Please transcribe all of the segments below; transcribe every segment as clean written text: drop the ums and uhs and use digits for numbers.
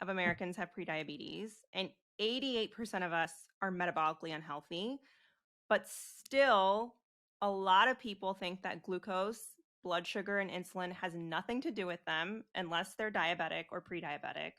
of Americans have prediabetes, and 88% of us are metabolically unhealthy. But still, a lot of people think that glucose, blood sugar, and insulin has nothing to do with them unless they're diabetic or pre-diabetic.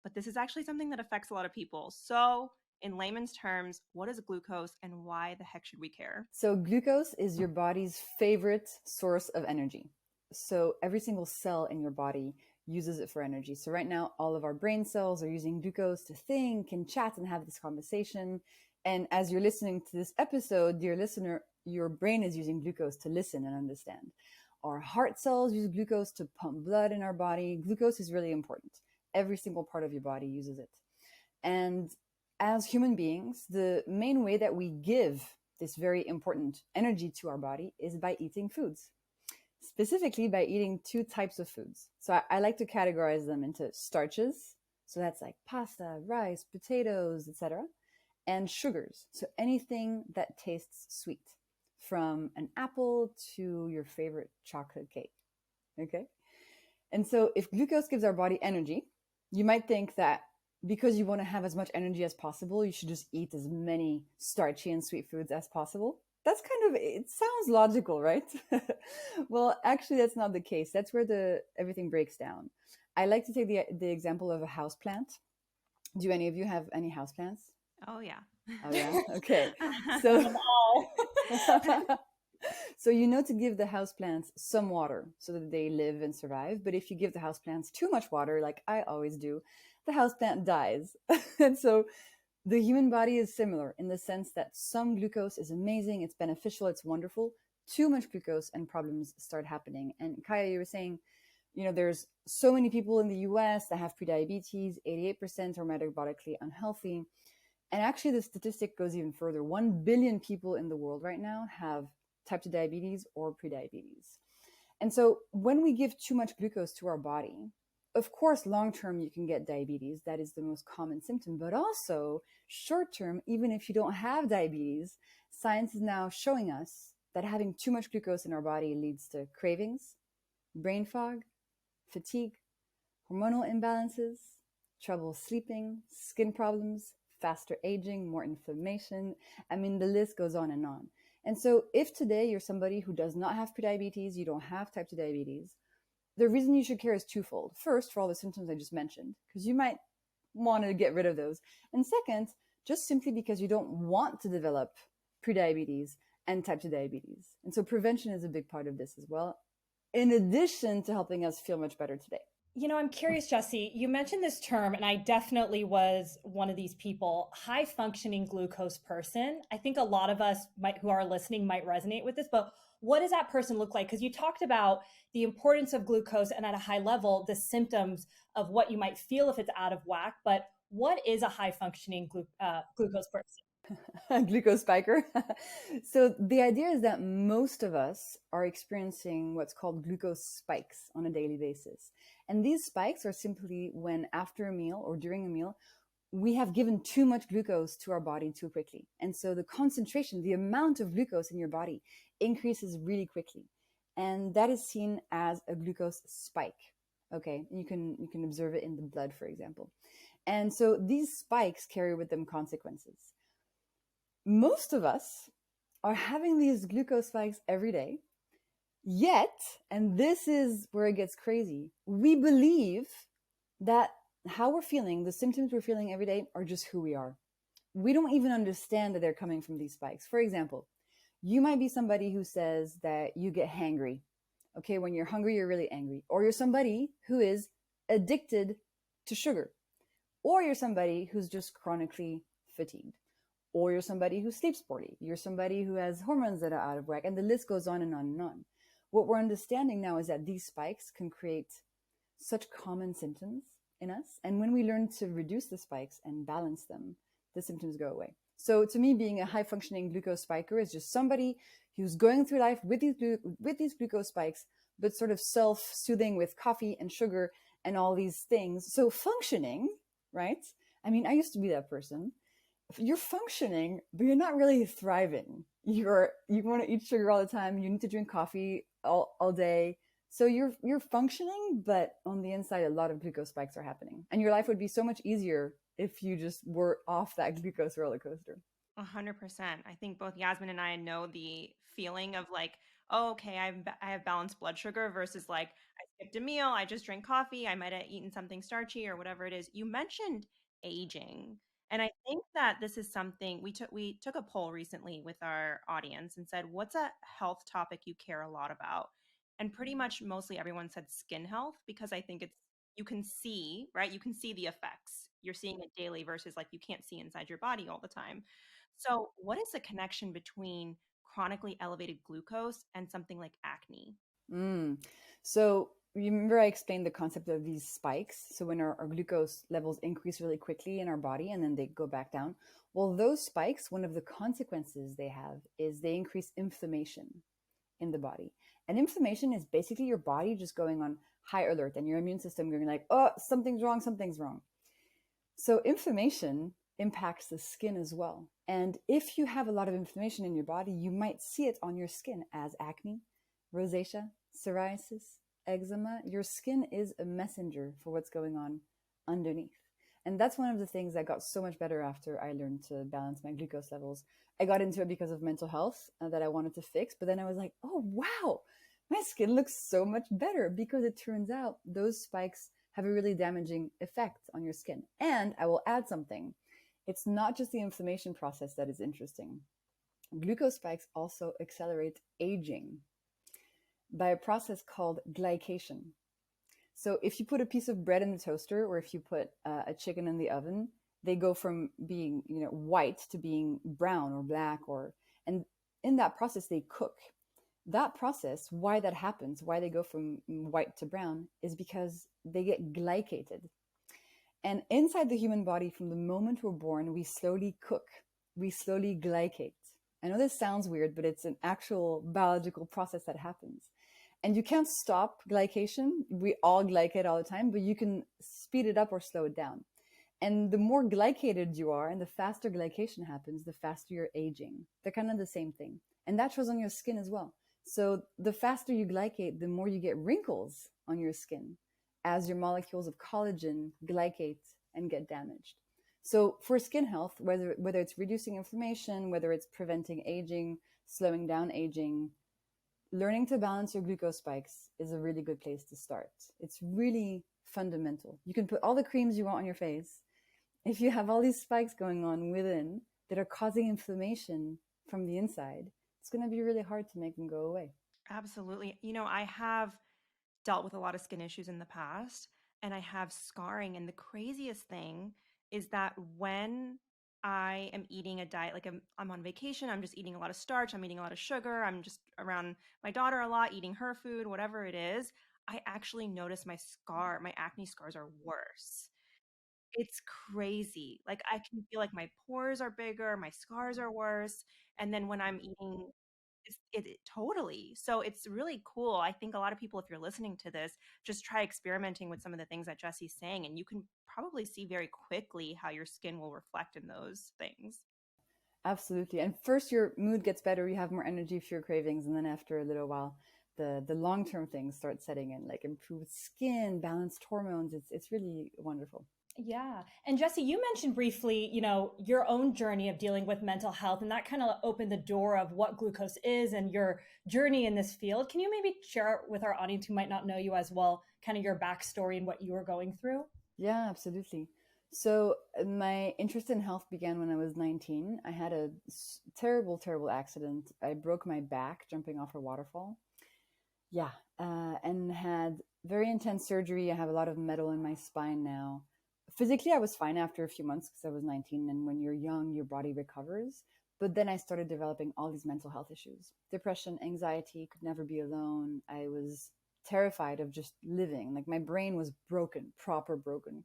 But this is actually something that affects a lot of people. So, in layman's terms, what is glucose and why the heck should we care? So glucose is your body's favorite source of energy. So every single cell in your body uses it for energy. So right now, all of our brain cells are using glucose to think and chat and have this conversation. And as you're listening to this episode, dear listener, your brain is using glucose to listen and understand. Our heart cells use glucose to pump blood in our body. Glucose is really important. Every single part of your body uses it. And as human beings, the main way that we give this very important energy to our body is by eating foods, specifically by eating two types of foods. So I like to categorize them into starches. So that's like pasta, rice, potatoes, etc. And sugars. So anything that tastes sweet, from an apple to your favorite chocolate cake. Okay. And so if glucose gives our body energy, you might think that because you want to have as much energy as possible, you should just eat as many starchy and sweet foods as possible. That's kind of, it sounds logical, right? Well, actually, that's not the case. That's where everything breaks down. I like to take the example of a house plant. Do any of you have any house plants? Oh, yeah. Oh, yeah? Okay. So, so you know to give the houseplants some water so that they live and survive. But if you give the houseplants too much water, like I always do, the houseplant dies. And so the human body is similar in the sense that some glucose is amazing, it's beneficial, it's wonderful. Too much glucose and problems start happening. And Kaya, you were saying, there's so many people in the US that have prediabetes, 88% are metabolically unhealthy. And actually, the statistic goes even further. 1 billion people in the world right now have type 2 diabetes or prediabetes. And so when we give too much glucose to our body, of course, long term, you can get diabetes. That is the most common symptom. But also, short term, even if you don't have diabetes, science is now showing us that having too much glucose in our body leads to cravings, brain fog, fatigue, hormonal imbalances, trouble sleeping, skin problems, faster aging, more inflammation. I mean, the list goes on and on. And so if today you're somebody who does not have prediabetes, you don't have type 2 diabetes, the reason you should care is twofold. First, for all the symptoms I just mentioned, because you might want to get rid of those. And second, just simply because you don't want to develop prediabetes and type 2 diabetes. And so prevention is a big part of this as well, in addition to helping us feel much better today. I'm curious, Jessie, you mentioned this term, and I definitely was one of these people, high functioning glucose person. I think a lot of us who are listening might resonate with this, but what does that person look like? Because you talked about the importance of glucose and at a high level, the symptoms of what you might feel if it's out of whack. But what is a high functioning glucose person? Glucose spiker. So the idea is that most of us are experiencing what's called glucose spikes on a daily basis. And these spikes are simply when after a meal or during a meal, we have given too much glucose to our body too quickly. And so the concentration, the amount of glucose in your body increases really quickly. And that is seen as a glucose spike. Okay, you can observe it in the blood, for example. And so these spikes carry with them consequences. Most of us are having these glucose spikes every day, yet, and this is where it gets crazy, we believe that how we're feeling, the symptoms we're feeling every day are just who we are. We don't even understand that they're coming from these spikes. For example, you might be somebody who says that you get hangry. Okay, when you're hungry, you're really angry. Or you're somebody who is addicted to sugar. Or you're somebody who's just chronically fatigued. Or you're somebody who sleeps poorly. You're somebody who has hormones that are out of whack. And the list goes on and on and on. What we're understanding now is that these spikes can create such common symptoms in us. And when we learn to reduce the spikes and balance them, the symptoms go away. So to me, being a high functioning glucose spiker is just somebody who's going through life with these glucose spikes, but sort of self-soothing with coffee and sugar and all these things. So functioning, right? I mean, I used to be that person. You're functioning, but you're not really thriving. You want to eat sugar all the time. You need to drink coffee all day. So you're functioning, but on the inside, a lot of glucose spikes are happening, and your life would be so much easier if you just were off that glucose roller coaster. 100%. I think both Yasmin and I know the feeling of like, oh, okay, I have balanced blood sugar versus like I skipped a meal, I just drank coffee, I might have eaten something starchy or whatever it is. You mentioned aging, and I think that this is something we took a poll recently with our audience and said, what's a health topic you care a lot about? And pretty much mostly everyone said skin health because I think it's you can see, right? You can see the effects. You're seeing it daily versus like you can't see inside your body all the time. So, what is the connection between chronically elevated glucose and something like acne? Mm. So you remember I explained the concept of these spikes. So when our glucose levels increase really quickly in our body and then they go back down. Well, those spikes, one of the consequences they have is they increase inflammation in the body. And inflammation is basically your body just going on high alert and your immune system going like, oh, something's wrong, something's wrong. So inflammation impacts the skin as well. And if you have a lot of inflammation in your body, you might see it on your skin as acne, rosacea, psoriasis, eczema. Your skin is a messenger for what's going on underneath. And that's one of the things that got so much better after I learned to balance my glucose levels. I got into it because of mental health that I wanted to fix, but then I was like, oh, wow, my skin looks so much better because it turns out those spikes have a really damaging effect on your skin. And I will add something. It's not just the inflammation process that is interesting. Glucose spikes also accelerate aging by a process called glycation. So if you put a piece of bread in the toaster or if you put a chicken in the oven, they go from being, white to being brown or black and in that process they cook. That process, why that happens, why they go from white to brown, is because they get glycated. And inside the human body, from the moment we're born, we slowly cook, we slowly glycate. I know this sounds weird, but it's an actual biological process that happens. And you can't stop glycation. We all glycate all the time, but you can speed it up or slow it down. And the more glycated you are and the faster glycation happens, the faster you're aging. They're kind of the same thing. And that shows on your skin as well. So the faster you glycate, the more you get wrinkles on your skin as your molecules of collagen glycate and get damaged. So for skin health, whether it's reducing inflammation, whether it's preventing aging, slowing down aging, learning to balance your glucose spikes is a really good place to start. It's really fundamental. You can put all the creams you want on your face. If you have all these spikes going on within that are causing inflammation from the inside, it's going to be really hard to make them go away. Absolutely. I have dealt with a lot of skin issues in the past and I have scarring. And the craziest thing is that when I am eating a diet, like I'm on vacation, I'm just eating a lot of starch, I'm eating a lot of sugar, I'm just around my daughter a lot, eating her food, whatever it is, I actually notice my acne scars are worse. It's crazy. Like I can feel like my pores are bigger, my scars are worse. And then when I'm eating totally. So it's really cool. I think a lot of people, if you're listening to this, just try experimenting with some of the things that Jessie's saying, and you can probably see very quickly how your skin will reflect in those things. Absolutely. And first, your mood gets better. You have more energy for your cravings. And then after a little while, the long-term things start setting in, like improved skin, balanced hormones. It's really wonderful. Yeah. And Jessie, you mentioned briefly, your own journey of dealing with mental health, and that kind of opened the door of what glucose is and your journey in this field. Can you maybe share with our audience who might not know you as well, kind of your backstory and what you were going through? Yeah, absolutely. So my interest in health began when I was 19. I had a terrible, terrible accident. I broke my back jumping off a waterfall. Yeah, and had very intense surgery. I have a lot of metal in my spine now. Physically, I was fine after a few months because I was 19. And when you're young, your body recovers. But then I started developing all these mental health issues, depression, anxiety, could never be alone. I was terrified of just living. Like my brain was broken, proper broken.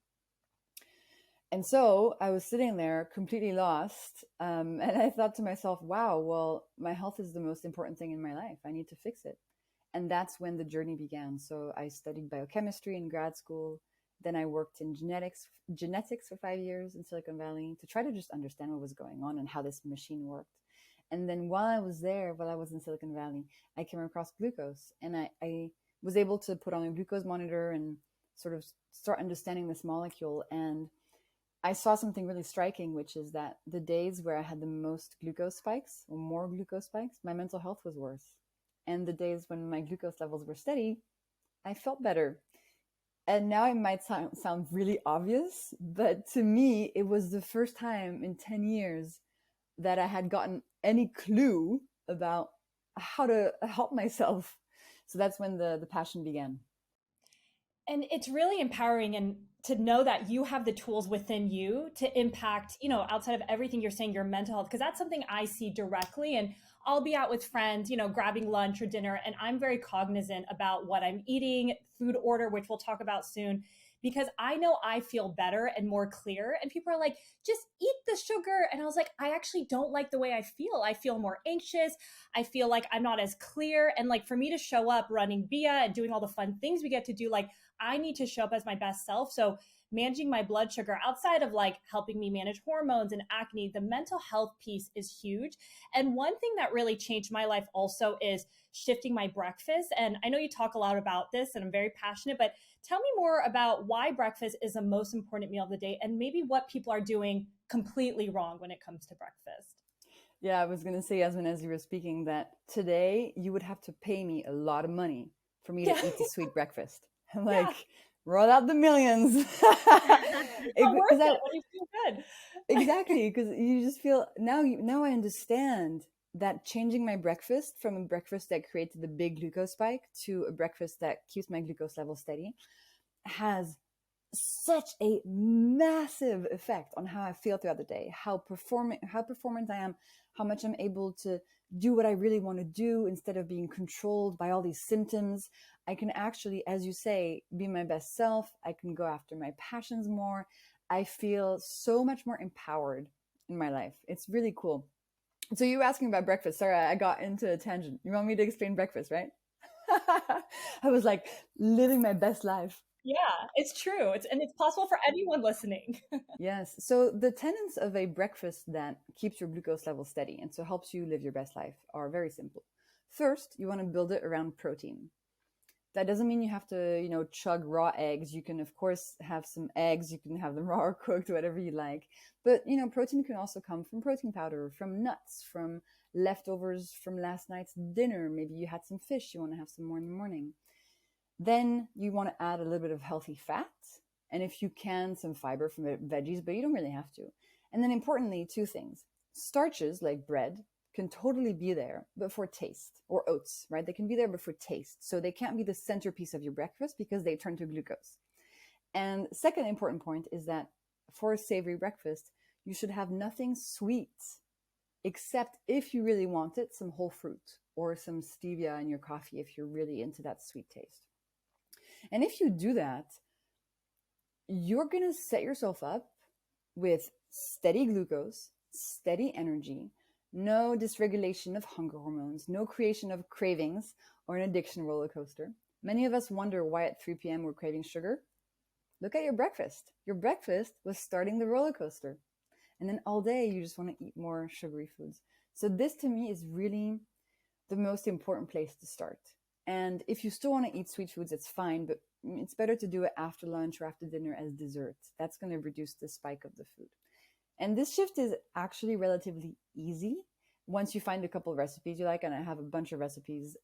And so I was sitting there completely lost. And I thought to myself, wow, well, my health is the most important thing in my life. I need to fix it. And that's when the journey began. So I studied biochemistry in grad school. Then I worked in genetics for 5 years in Silicon Valley to try to just understand what was going on and how this machine worked. And then while I was in Silicon Valley, I came across glucose and I was able to put on a glucose monitor and sort of start understanding this molecule. And I saw something really striking, which is that the days where I had the most glucose spikes or more glucose spikes, my mental health was worse. And the days when my glucose levels were steady, I felt better. And now it might sound really obvious, but to me, it was the first time in 10 years that I had gotten any clue about how to help myself. So that's when the passion began. And it's really empowering, and to know that you have the tools within you to impact, outside of everything you're saying, your mental health, because that's something I see directly. And I'll be out with friends, grabbing lunch or dinner, and I'm very cognizant about what I'm eating, food order, which we'll talk about soon, because I know I feel better and more clear. And people are like, just eat the sugar. And I was like, I actually don't like the way I feel. I feel more anxious. I feel like I'm not as clear. And like, for me to show up running beeya and doing all the fun things we get to do, like, I need to show up as my best self. So managing my blood sugar, outside of like helping me manage hormones and acne, the mental health piece is huge. And one thing that really changed my life also is shifting my breakfast. And I know you talk a lot about this, and I'm very passionate, but tell me more about why breakfast is the most important meal of the day, and maybe what people are doing completely wrong when it comes to breakfast. Yeah, I was going to say, Yasmin, as you were speaking, that today you would have to pay me a lot of money for me to eat a sweet breakfast. I'm like, roll out the millions. It's not worth it when you feel good. Exactly, because you just feel, now I understand that changing my breakfast from a breakfast that created the big glucose spike to a breakfast that keeps my glucose level steady has such a massive effect on how I feel throughout the day, how performant I am, how much I'm able to do what I really want to do instead of being controlled by all these symptoms. I can actually, as you say, be my best self. I can go after my passions more. I feel so much more empowered in my life. It's really cool. So you were asking about breakfast. Sorry, I got into a tangent. You want me to explain breakfast, right? I was like living my best life. Yeah, it's true. And it's possible for anyone listening. Yes. So the tenets of a breakfast that keeps your glucose level steady and so helps you live your best life are very simple. First, you want to build it around protein. That doesn't mean you have to, chug raw eggs. You can, of course, have some eggs. You can have them raw or cooked, whatever you like. But, protein can also come from protein powder, from nuts, from leftovers from last night's dinner. Maybe you had some fish. You want to have some more in the morning. Then you want to add a little bit of healthy fat. And if you can, some fiber from veggies, but you don't really have to. And then importantly, two things. Starches like bread can totally be there, but for taste, or oats, right? They can be there, but for taste. So they can't be the centerpiece of your breakfast because they turn to glucose. And second important point is that for a savory breakfast, you should have nothing sweet, except if you really want it, some whole fruit or some stevia in your coffee if you're really into that sweet taste. And if you do that, you're going to set yourself up with steady glucose, steady energy, no dysregulation of hunger hormones, no creation of cravings or an addiction roller coaster. Many of us wonder why at 3 p.m. we're craving sugar. Look at your breakfast. Your breakfast was starting the roller coaster. And then all day you just want to eat more sugary foods. So this to me is really the most important place to start. And if you still want to eat sweet foods, it's fine, but it's better to do it after lunch or after dinner as dessert. That's going to reduce the spike of the food. And this shift is actually relatively easy once you find a couple of recipes you like. And I have a bunch of recipes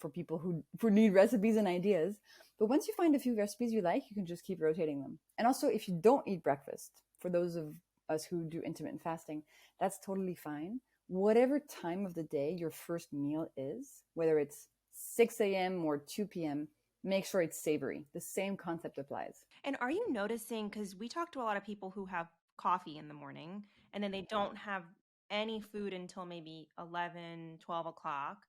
for people who need recipes and ideas. But once you find a few recipes you like, you can just keep rotating them. And also, if you don't eat breakfast, for those of us who do intermittent fasting, that's totally fine. Whatever time of the day your first meal is, whether it's 6 a.m. or 2 p.m., make sure it's savory. The same concept applies. And are you noticing, because we talk to a lot of people who have coffee in the morning and then they don't have any food until maybe 11, 12 o'clock.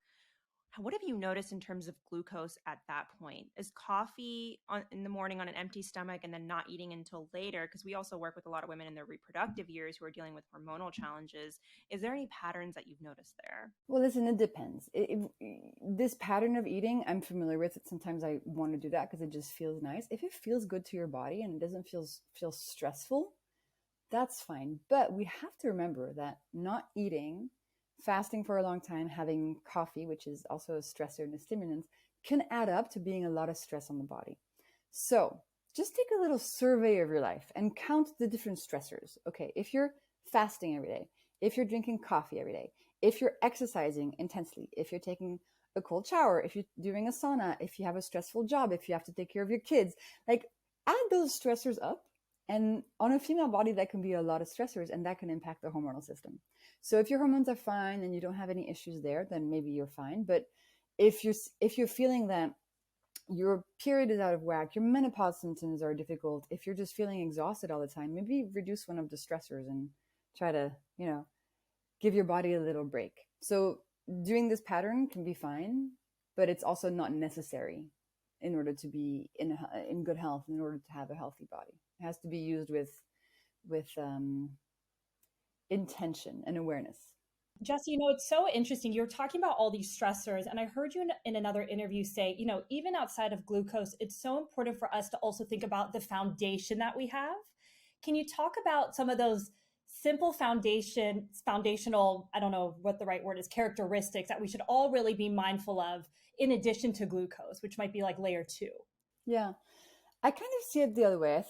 What have you noticed in terms of glucose at that point? Is coffee in the morning on an empty stomach and then not eating until later? Because we also work with a lot of women in their reproductive years who are dealing with hormonal challenges. Is there any patterns that you've noticed there? Well, listen, it depends. This pattern of eating, I'm familiar with it. Sometimes I want to do that because it just feels nice. If it feels good to your body and it doesn't feel stressful, that's fine. But we have to remember that not eating, fasting for a long time, having coffee, which is also a stressor and a stimulant, can add up to being a lot of stress on the body. So just take a little survey of your life and count the different stressors. Okay, if you're fasting every day, if you're drinking coffee every day, if you're exercising intensely, if you're taking a cold shower, if you're doing a sauna, if you have a stressful job, if you have to take care of your kids, like add those stressors up. And on a female body, that can be a lot of stressors, and that can impact the hormonal system. So if your hormones are fine and you don't have any issues there, then maybe you're fine. But if you're feeling that your period is out of whack, your menopause symptoms are difficult, if you're just feeling exhausted all the time, maybe reduce one of the stressors and try to, give your body a little break. So doing this pattern can be fine, but it's also not necessary in order to be in good health, in order to have a healthy body. It has to be used with intention and awareness. Jessie, it's so interesting. You're talking about all these stressors, and I heard you in another interview say, even outside of glucose, it's so important for us to also think about the foundation that we have. Can you talk about some of those simple foundational, I don't know what the right word is, characteristics that we should all really be mindful of in addition to glucose, which might be like layer 2? Yeah. I kind of see it the other way.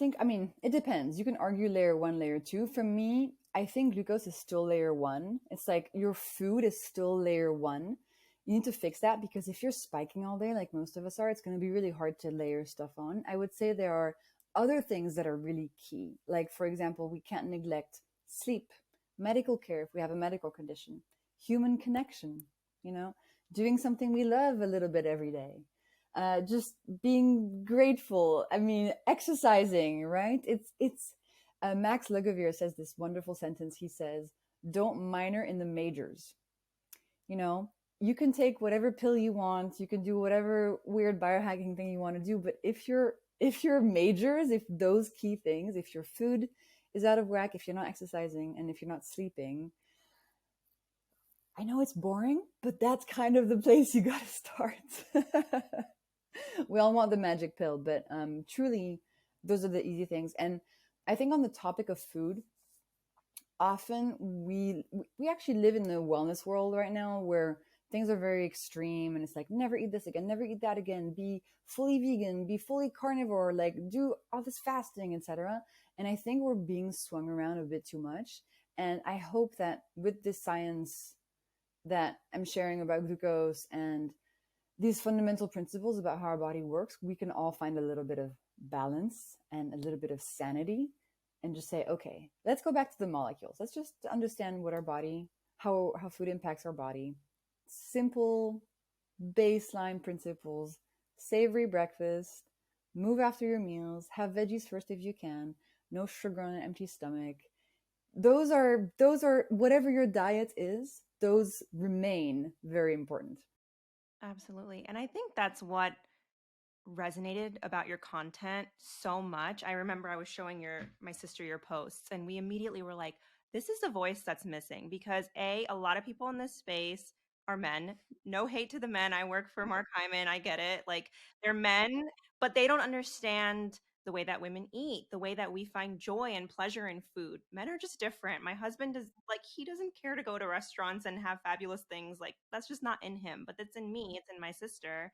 It depends. You can argue layer 1, layer 2. For me, I think glucose is still layer 1. It's like your food is still layer 1. You need to fix that, because if you're spiking all day, like most of us are, it's going to be really hard to layer stuff on. I would say there are other things that are really key. Like, for example, we can't neglect sleep, medical care if we have a medical condition, human connection, doing something we love a little bit every day. Just being grateful. Exercising, right? It's Max Lugavere says this wonderful sentence. He says, don't minor in the majors. You can take whatever pill you want. You can do whatever weird biohacking thing you want to do. But if your majors, if those key things, if your food is out of whack, if you're not exercising, and if you're not sleeping, I know it's boring, but that's kind of the place you got to start. We all want the magic pill, but truly, those are the easy things. And I think on the topic of food, often we actually live in the wellness world right now, where things are very extreme, and it's like, never eat this again, never eat that again, be fully vegan, be fully carnivore, like do all this fasting, etc. And I think we're being swung around a bit too much. And I hope that with this science that I'm sharing about glucose and these fundamental principles about how our body works, we can all find a little bit of balance and a little bit of sanity, and just say, okay, let's go back to the molecules. Let's just understand what our body, how food impacts our body. Simple baseline principles: savory breakfast, move after your meals, have veggies first if you can, no sugar on an empty stomach. Those are whatever your diet is, those remain very important. Absolutely. And I think that's what resonated about your content so much. I remember I was showing my sister your posts, and we immediately were like, this is a voice that's missing, because a lot of people in this space are men. No hate to the men. I work for Mark Hyman. I get it. Like, they're men, but they don't understand the way that women eat, the way that we find joy and pleasure in food. Men are just different. My husband he doesn't care to go to restaurants and have fabulous things. Like, that's just not in him, but it's in me. It's in my sister.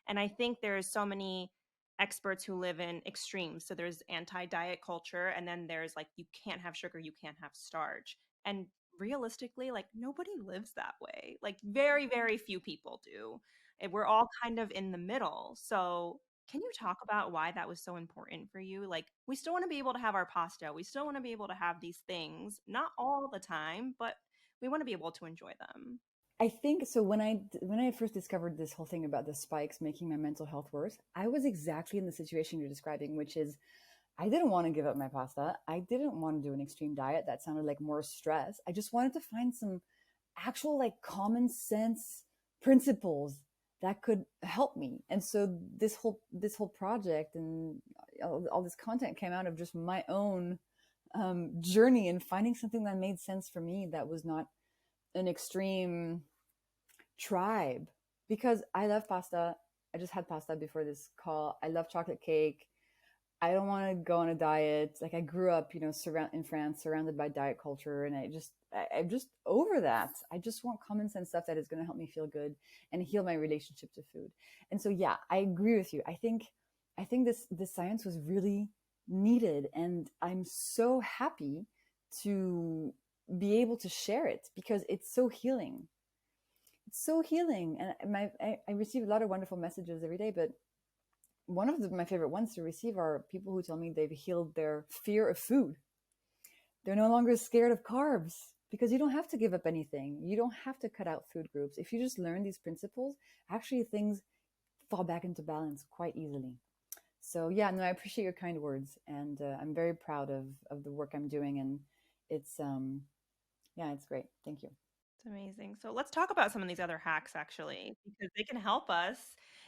And I think there's so many experts who live in extremes. So there's anti-diet culture, and then there's like, you can't have sugar, you can't have starch. And realistically, like, nobody lives that way. Like, very, very few people do. And we're all kind of in the middle. So can you talk about why that was so important for you? Like, we still want to be able to have our pasta. We still want to be able to have these things, not all the time, but we want to be able to enjoy them. I think so. When I first discovered this whole thing about the spikes making my mental health worse, I was exactly in the situation you're describing, which is I didn't want to give up my pasta. I didn't want to do an extreme diet. That sounded like more stress. I just wanted to find some actual like common sense principles that could help me. And so this whole project and all this content came out of just my own journey and finding something that made sense for me, that was not an extreme tribe. Because I love pasta. I just had pasta before this call. I love chocolate cake. I don't want to go on a diet. Like I grew up, in France, surrounded by diet culture, and I'm just over that. I just want common sense stuff that is going to help me feel good and heal my relationship to food. And so, yeah, I agree with you. I think this science was really needed, and I'm so happy to be able to share it because it's so healing. It's so healing, and I receive a lot of wonderful messages every day, but one of my favorite ones to receive are people who tell me they've healed their fear of food. They're no longer scared of carbs because you don't have to give up anything. You don't have to cut out food groups. If you just learn these principles, actually things fall back into balance quite easily. So yeah, no, I appreciate your kind words, and I'm very proud of the work I'm doing, and it's yeah, it's great. Thank you. It's amazing. So let's talk about some of these other hacks actually, because they can help us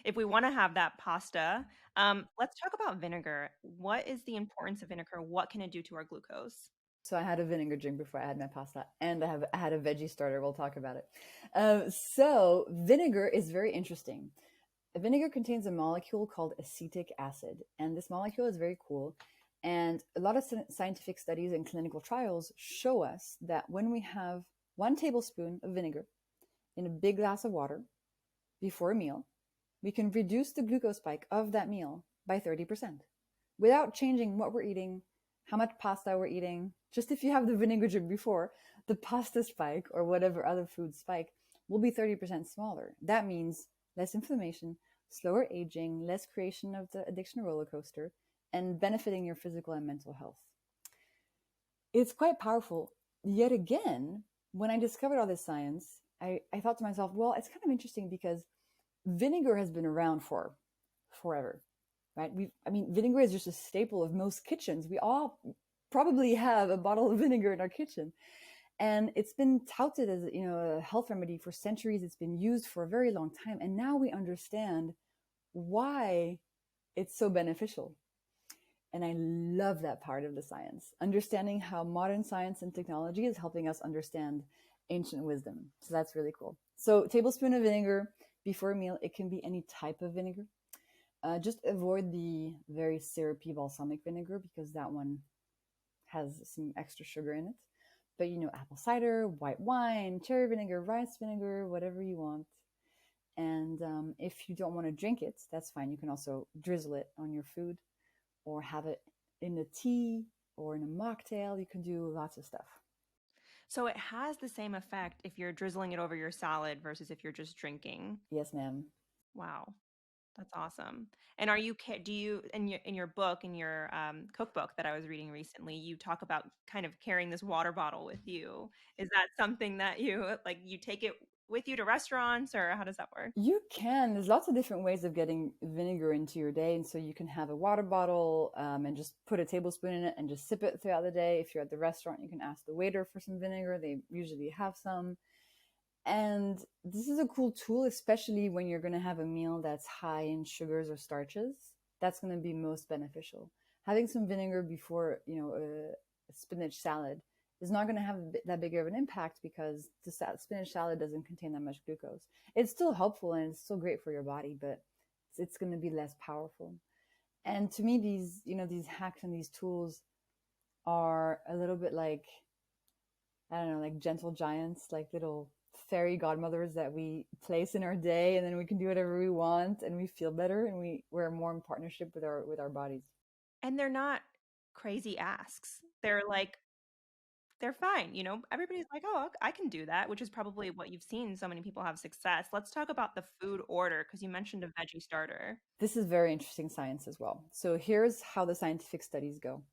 if we want to have that pasta. Let's talk about vinegar. What is the importance of vinegar? What can it do to our glucose? So I had a vinegar drink before I had my pasta, and I had a veggie starter. We'll talk about it. So vinegar is very interesting. Vinegar contains a molecule called acetic acid, and this molecule is very cool. And a lot of scientific studies and clinical trials show us that when we have 1 tablespoon of vinegar in a big glass of water before a meal, we can reduce the glucose spike of that meal by 30% without changing what we're eating, how much pasta we're eating. Just if you have the vinegar drip before, the pasta spike or whatever other food spike will be 30% smaller. That means less inflammation, slower aging, less creation of the addiction roller coaster, and benefiting your physical and mental health. It's quite powerful. Yet again, when I discovered all this science, I thought to myself, well, it's kind of interesting because vinegar has been around for forever, right? Vinegar is just a staple of most kitchens. We all probably have a bottle of vinegar in our kitchen. And it's been touted as, a health remedy for centuries. It's been used for a very long time. And now we understand why it's so beneficial. And I love that part of the science, understanding how modern science and technology is helping us understand ancient wisdom. So that's really cool. So tablespoon of vinegar before a meal. It can be any type of vinegar. Just avoid the very syrupy balsamic vinegar because that one has some extra sugar in it. But apple cider, white wine, cherry vinegar, rice vinegar, whatever you want. And if you don't want to drink it, that's fine. You can also drizzle it on your food or have it in a tea or in a mocktail. You can do lots of stuff. So it has the same effect if you're drizzling it over your salad versus if you're just drinking. Yes, ma'am. Wow. That's awesome. And do you, in your book, in your cookbook that I was reading recently, you talk about kind of carrying this water bottle with you. Is that something that you take it with you to restaurants, or how does that work? You can. There's lots of different ways of getting vinegar into your day. And so you can have a water bottle and just put a tablespoon in it and just sip it throughout the day. If you're at the restaurant, you can ask the waiter for some vinegar. They usually have some. And this is a cool tool, especially when you're going to have a meal that's high in sugars or starches. That's going to be most beneficial. Having some vinegar before, a spinach salad is not going to have that big of an impact because the spinach salad doesn't contain that much glucose. It's still helpful and it's still great for your body, but it's going to be less powerful. And to me, these hacks and these tools are a little bit like, I don't know, like gentle giants, like little fairy godmothers that we place in our day, and then we can do whatever we want and we feel better and we're more in partnership with our bodies. And they're not crazy asks. They're fine. Everybody's like, oh, I can do that, which is probably what you've seen so many people have success. Let's talk about the food order because you mentioned a veggie starter. This is very interesting science as well. So here's how the scientific studies go.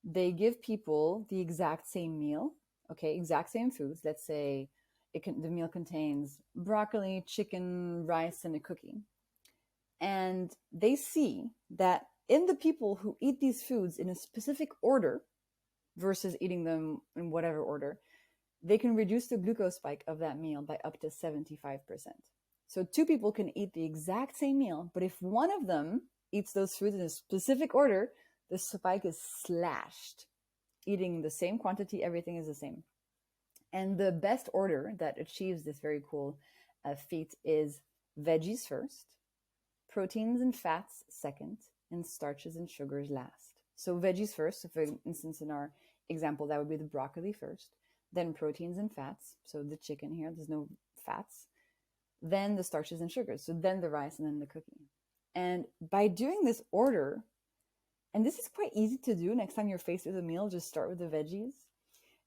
They give people the exact same meal, okay, exact same foods. Let's say the meal contains broccoli, chicken, rice, and a cookie. And they see that in the people who eat these foods in a specific order versus eating them in whatever order, they can reduce the glucose spike of that meal by up to 75%. So 2 people can eat the exact same meal, but if one of them eats those foods in a specific order, the spike is slashed. Eating the same quantity, everything is the same. And the best order that achieves this very cool feat is veggies first, proteins and fats second, and starches and sugars last. So veggies first. So for instance, in our example, that would be the broccoli first, then proteins and fats. So the chicken here, there's no fats. Then the starches and sugars. So then the rice and then the cooking. And by doing this order, and this is quite easy to do, next time you're faced with a meal, just start with the veggies.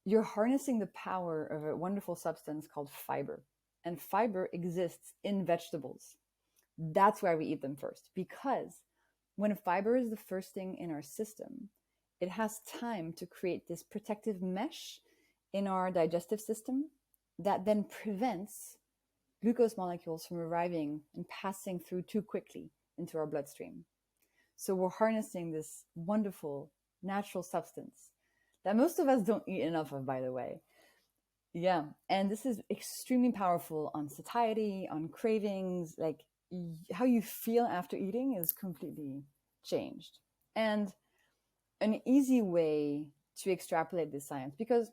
You're harnessing the power of a wonderful substance called fiber. And fiber exists in vegetables. That's why we eat them first. Because when fiber is the first thing in our system, it has time to create this protective mesh in our digestive system that then prevents glucose molecules from arriving and passing through too quickly into our bloodstream. So we're harnessing this wonderful natural substance that most of us don't eat enough of, by the way. Yeah, and this is extremely powerful on satiety, on cravings, like how you feel after eating is completely changed. And an easy way to extrapolate this science, because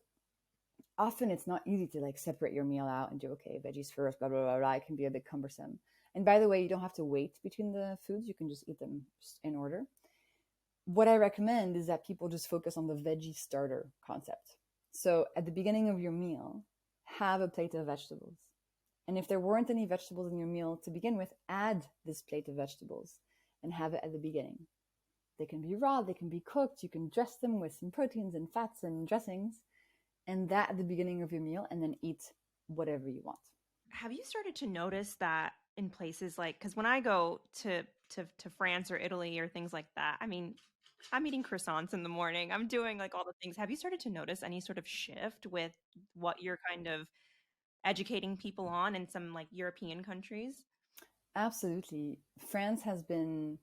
often it's not easy to like separate your meal out and do, okay, veggies first, blah, blah, blah, blah. It can be a bit cumbersome. And by the way, you don't have to wait between the foods. You can just eat them just in order. What I recommend is that people just focus on the veggie starter concept. So at the beginning of your meal, have a plate of vegetables. And if there weren't any vegetables in your meal to begin with, add this plate of vegetables and have it at the beginning. They can be raw, they can be cooked. You can dress them with some proteins and fats and dressings. And that at the beginning of your meal, and then eat whatever you want. Have you started to notice that in places like, because when I go to France or Italy or things like that, I mean, I'm eating croissants in the morning. I'm doing like all the things. Have you started to notice any sort of shift with what you're kind of educating people on in some like European countries? Absolutely. France has been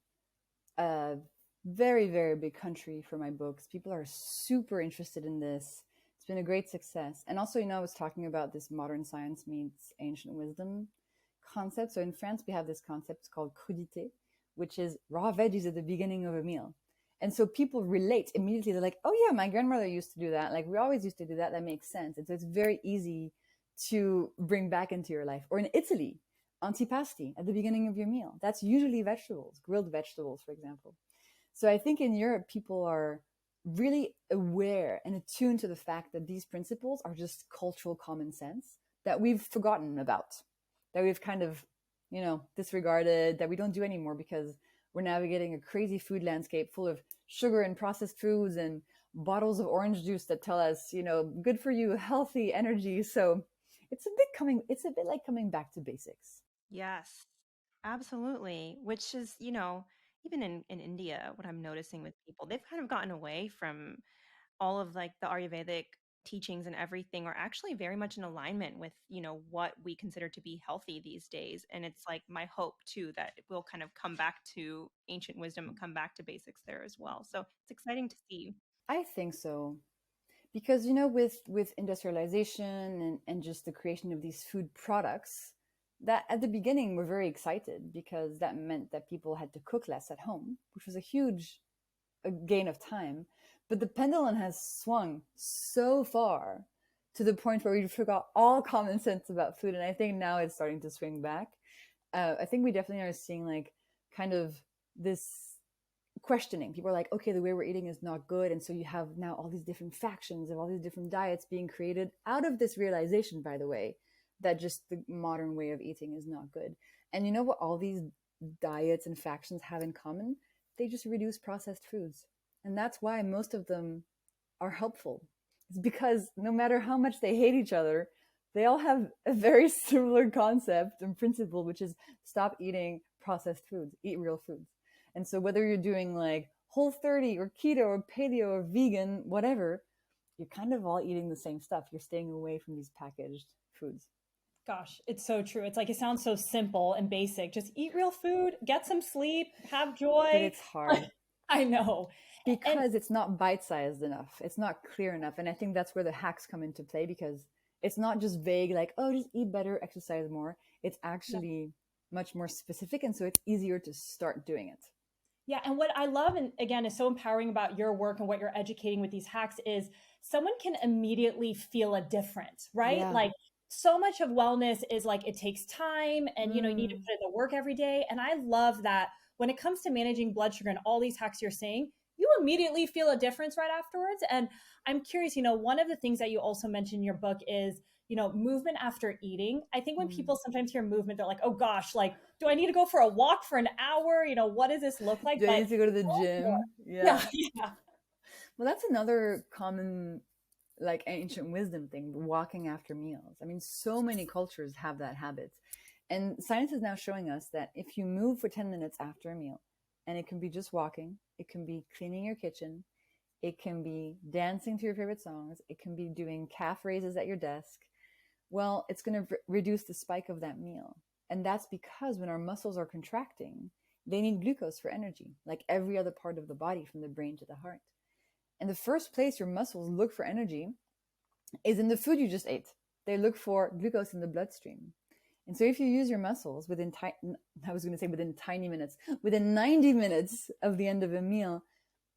a very, very big country for my books. People are super interested in this. It's been a great success. And also, I was talking about this modern science meets ancient wisdom concept. So in France, we have this concept called crudité, which is raw veggies at the beginning of a meal. And so people relate immediately. They're like, oh yeah, my grandmother used to do that. Like we always used to do that. That makes sense. And so it's very easy to bring back into your life. Or in Italy, antipasti at the beginning of your meal. That's usually vegetables, grilled vegetables, for example. So I think in Europe, people are really aware and attuned to the fact that these principles are just cultural common sense that we've forgotten about, that we've kind of, disregarded, that we don't do anymore because we're navigating a crazy food landscape full of sugar and processed foods and bottles of orange juice that tell us, good for you, healthy energy. So it's a bit like coming back to basics. Yes, absolutely. Which is, even in India, what I'm noticing with people, they've kind of gotten away from all of like the Ayurvedic teachings and everything are actually very much in alignment with, what we consider to be healthy these days. And it's like my hope too that it will kind of come back to ancient wisdom and come back to basics there as well. So it's exciting to see. I think so. Because, with industrialization and just the creation of these food products, that at the beginning we're very excited because that meant that people had to cook less at home, which was a huge gain of time. But the pendulum has swung so far to the point where we forgot all common sense about food. And I think now it's starting to swing back. I think we definitely are seeing like kind of this questioning. People are like, okay, the way we're eating is not good. And so you have now all these different factions of all these different diets being created out of this realization, by the way, that just the modern way of eating is not good. And you know what all these diets and factions have in common? They just reduce processed foods. And that's why most of them are helpful. It's because no matter how much they hate each other, they all have a very similar concept and principle, which is stop eating processed foods, eat real foods. And so whether you're doing like Whole30 or keto or paleo or vegan, whatever, you're kind of all eating the same stuff. You're staying away from these packaged foods. Gosh, it's so true. It's like, it sounds so simple and basic. Just eat real food, get some sleep, have joy. But it's hard. I know. Because it's not bite-sized enough. It's not clear enough. And I think that's where the hacks come into play, because it's not just vague, like, oh, just eat better, exercise more. It's actually much more specific. And so it's easier to start doing it. Yeah. And what I love, and again, is so empowering about your work and what you're educating with these hacks is someone can immediately feel a difference, right? Yeah. Like, so much of wellness is like, it takes time and, you need to put in the work every day. And I love that when it comes to managing blood sugar and all these hacks you're saying, you immediately feel a difference right afterwards. And I'm curious, one of the things that you also mentioned in your book is, movement after eating. I think when people sometimes hear movement, they're like, oh gosh, like, do I need to go for a walk for an hour? What does this look like? Do I But need to go to the gym? yeah, yeah. Well, that's another common, like, ancient wisdom thing, walking after meals. I mean, so many cultures have that habit. And science is now showing us that if you move for 10 minutes after a meal, and it can be just walking, it can be cleaning your kitchen, it can be dancing to your favorite songs, it can be doing calf raises at your desk, well, it's going to reduce the spike of that meal. And that's because when our muscles are contracting, they need glucose for energy, like every other part of the body, from the brain to the heart. And the first place your muscles look for energy is in the food you just ate. They look for glucose in the bloodstream. And so if you use your muscles within tiny minutes, within 90 minutes of the end of a meal,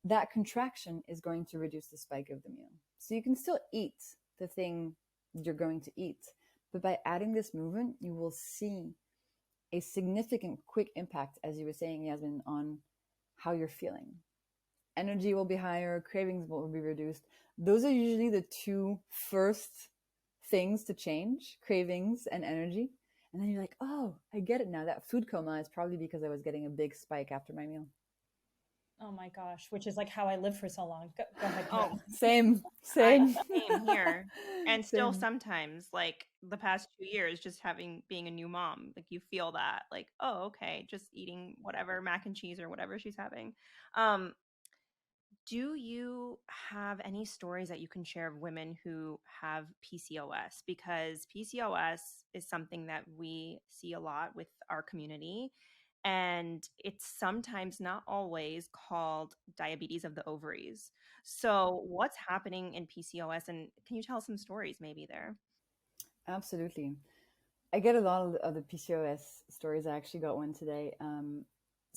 that contraction is going to reduce the spike of the meal. So you can still eat the thing you're going to eat, but by adding this movement, you will see a significant quick impact, as you were saying, Yasmin, on how you're feeling. Energy will be higher, cravings will be reduced. Those are usually the two first things to change, cravings and energy. And then you're like, oh, I get it now. That food coma is probably because I was getting a big spike after my meal. Oh my gosh, which is like how I lived for so long. Go ahead. Oh, Same same here. And still Same. sometimes, like the past 2 years, just being a new mom, like you feel that, like, oh, okay, just eating whatever mac and cheese or whatever she's having. Do you have any stories that you can share of women who have PCOS? Because PCOS is something that we see a lot with our community, and it's sometimes, not always, called diabetes of the ovaries. So what's happening in PCOS, and can you tell some stories maybe there? Absolutely. I get a lot of the PCOS stories. I actually got one today.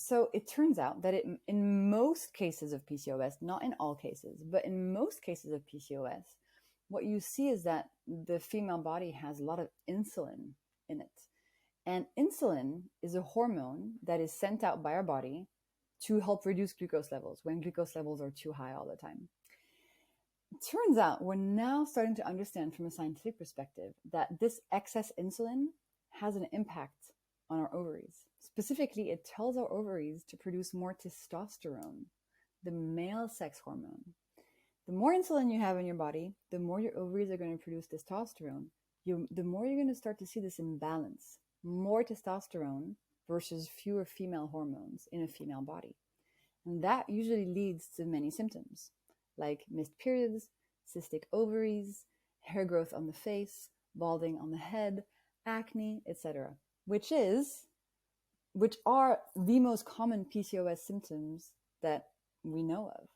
So it turns out that in most cases of PCOS, not in all cases, but in most cases of PCOS, what you see is that the female body has a lot of insulin in it. And insulin is a hormone that is sent out by our body to help reduce glucose levels when glucose levels are too high all the time. It turns out we're now starting to understand from a scientific perspective that this excess insulin has an impact on our ovaries. Specifically, it tells our ovaries to produce more testosterone, the male sex hormone. The more insulin you have in your body, the more your ovaries are going to produce testosterone. The more you're going to start to see this imbalance, more testosterone versus fewer female hormones in a female body. And that usually leads to many symptoms, like missed periods, cystic ovaries, hair growth on the face, balding on the head, acne, etc., which are the most common PCOS symptoms that we know of.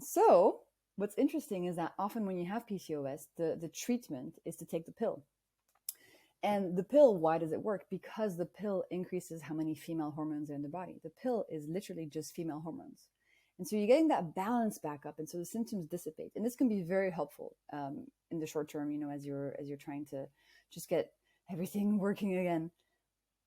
So what's interesting is that often when you have PCOS, the treatment is to take the pill. And the pill, why does it work? Because the pill increases how many female hormones are in the body. The pill is literally just female hormones. And so you're getting that balance back up, and so the symptoms dissipate. And this can be very helpful in the short term, as you're trying to just get everything working again.